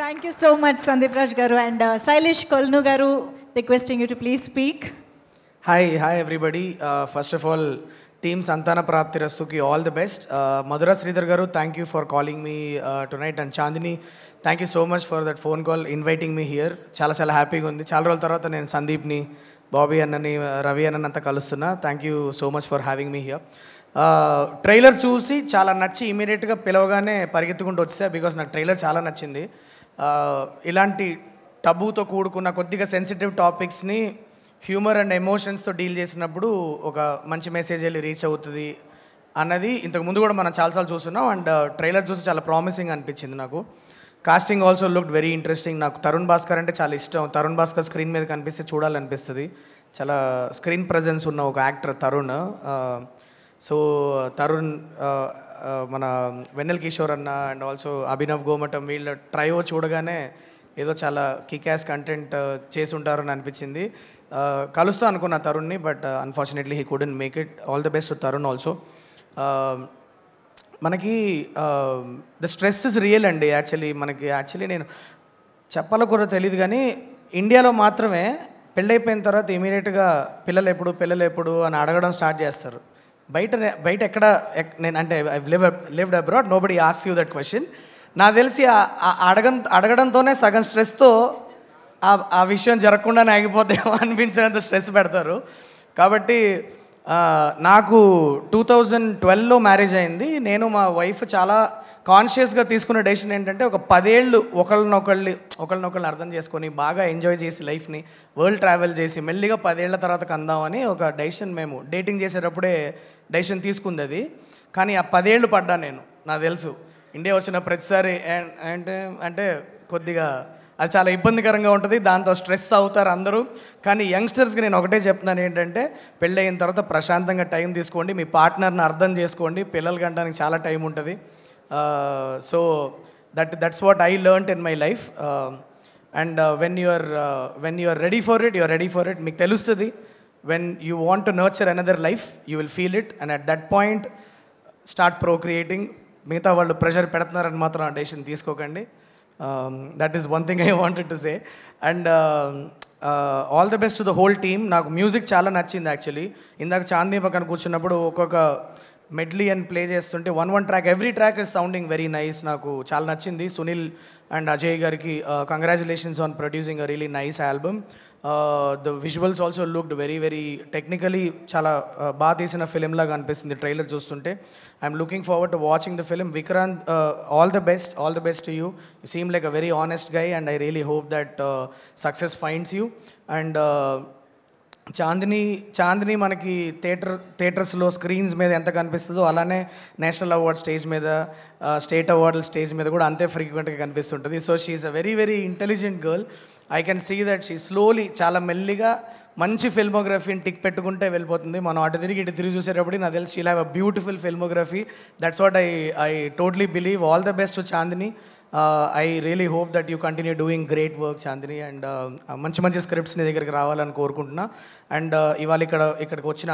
Thank you so much, Sandeep Raj Garu. And Sailesh Kolnu Garu, requesting you to please speak. Hi everybody. First of all, team Santana Praptirastuki, all the best. Madhura Sridhar Garu, thank you for calling me tonight. And Chandini, thank you so much for that phone call, inviting me here. Chala happy gundi. Chala roll tarvata nenu Sandeep ni, Bobby annani, Ravi annanta kalustunna. Thank you so much for having me here. Trailer చూసి చాలా నచ్చి ఇమీడియట్గా పిలవగానే పరిగెత్తుకుంటూ వచ్చా because నాకు trailer చాలా నచ్చింది. ఇలాంటి టబూతో కూడుకున్న కొద్దిగా సెన్సిటివ్ టాపిక్స్ని హ్యూమర్ అండ్ ఎమోషన్స్తో డీల్ చేసినప్పుడు ఒక మంచి మెసేజ్ వెళ్ళి రీచ్ అవుతుంది అన్నది ఇంతకు ముందు కూడా మనం చాలాసార్లు చూస్తున్నాం. అండ్ ట్రైలర్ చూసి చాలా ప్రామిసింగ్ అనిపించింది నాకు. Casting also looked very interesting. నాకు తరుణ్ భాస్కర్ అంటే చాలా ఇష్టం. తరుణ్ భాస్కర్ స్క్రీన్ మీద కనిపిస్తే చూడాలనిపిస్తుంది. చాలా స్క్రీన్ ప్రజెన్స్ ఉన్న ఒక యాక్టర్ తరుణ్. సో తరుణ్, మన వెన్నెల్ కిషోర్ అన్న అండ్ ఆల్సో అభినవ్ గోమటం వీళ్ళ ట్రయో చూడగానే ఏదో చాలా కిక్యాస్ కంటెంట్ చేసి ఉంటారని అనిపించింది. కలుస్తా అనుకున్న తరుణ్ని, but unfortunately he couldn't make it. All the best to Tarun also. మనకి ద స్ట్రెస్ ఇస్ రియల్ అండి. యాక్చువల్లీ నేను చెప్పాలో కూడా తెలియదు, కానీ ఇండియాలో మాత్రమే పెళ్ళైపోయిన తర్వాత ఇమీడియట్గా పిల్లలు ఎప్పుడు అని అడగడం స్టార్ట్ చేస్తారు. బయట ఎక్కడ నేను అంటే I lived abroad, nobody ask you that question. నాకు తెలిసి అడగడంతోనే సగం స్ట్రెస్తో ఆ విషయం జరగకుండానే ఆగిపోతేమో అనిపించినంత స్ట్రెస్ పెడతారు. కాబట్టి నాకు 2012లో మ్యారేజ్ అయింది. నేను మా వైఫ్ చాలా కాన్షియస్గా తీసుకున్న డెసిషన్ ఏంటంటే ఒక 10 ఏళ్ళు ఒకళ్ళనొకళ్ళని అర్థం చేసుకొని బాగా ఎంజాయ్ చేసి లైఫ్ని వరల్డ్ ట్రావెల్ చేసి మెల్లిగా 10 ఏళ్ల తర్వాత కందామని ఒక డెసిషన్ మేము డేటింగ్ చేసేటప్పుడే డెసిషన్ తీసుకుంది అది. కానీ ఆ 10 ఏళ్ళు పడ్డా నేను. నాకు తెలుసు ఇండియా వచ్చిన ప్రతిసారి అంటే కొద్దిగా అది చాలా ఇబ్బందికరంగా ఉంటుంది, దాంతో స్ట్రెస్ అవుతారు అందరూ. కానీ యంగ్స్టర్స్కి నేను ఒకటే చెప్తున్నాను ఏంటంటే, పెళ్ళయిన తర్వాత ప్రశాంతంగా టైం తీసుకోండి, మీ పార్ట్నర్ని అర్థం చేసుకోండి. పిల్లలు కంటానికి చాలా టైం ఉంటుంది. So that's what I learned in my life. And when you are ready for it, మీకు తెలుస్తుంది. When you want to nurture another life, you will feel it, and at that point start procreating. మిగతా వాళ్ళు pressure పెడుతున్నారని మాత్రం ఆ decision తీసుకోకండి. That is one thing I wanted to say. And all the best to the whole team. నాకు music చాలా నచ్చింది actually. ఇందాక చాందీ పక్కన కూర్చున్నప్పుడు ఒక్కొక్క మెడ్లీ అని ప్లే చేస్తుంటే one track, every track is sounding very nice. నాకు చాలా నచ్చింది. సునీల్ అండ్ అజయ్ గారికి congratulations on producing a really nice album. The visuals also looked very technically చాలా బాగా తీసిన ఫిలిం లాగా అనిపిస్తుంది ట్రైలర్ చూస్తుంటే. I'm looking forward to watching the film. Vikrant, all the best to you. You seem like a very honest guy and I really hope that success finds you. And Chandini మనకి థియేటర్స్లో screens మీద ఎంత కనిపిస్తుందో అలానే national award stage మీద, state అవార్డుల stage మీద కూడా అంతే ఫ్రీక్వెంట్గా కనిపిస్తుంటుంది. So she is a very intelligent girl. I can see that she slowly చాలా మెల్లిగా మంచి ఫిల్మోగ్రఫీని టిక్ పెట్టుకుంటే వెళ్ళిపోతుంది. మనం అటు తిరిగి చూసేటప్పుడు నాకు తెలిసి she'll have a beautiful filmography. That's what I totally believe. All the best to Chandini. I really hope that you continue doing great work Chandini. And మంచి స్క్రిప్ట్స్ నీ దగ్గరికి రావాలని కోరుకుంటున్నా. అండ్ ఇవాళ ఇక్కడికి వచ్చిన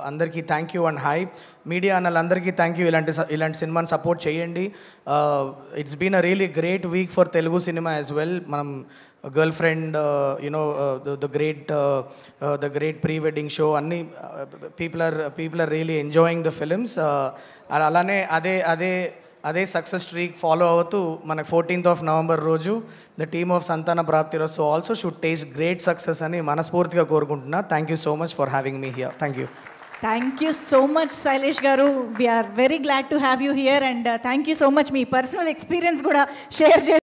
అందరికీ thank you and hi. Media అన్నలందరికీ థ్యాంక్ యూ. ఇలాంటి సినిమాని సపోర్ట్ చేయండి. It's been a really great week for Telugu cinema as well. మనం girlfriend, the great pre wedding show అన్నీ people are really enjoying the films. అలానే అదే success streak follow అవుతూ మనకు 14th November రోజు the team of Santhana Prapthirasthu also should taste great success అని మనస్ఫూర్తిగా కోరుకుంటున్నా. Thank you so much for having me here. Thank you. Thank you so much, Sailesh Garu. We are very glad to have you here, and thank you so much. Me personal experience కూడా share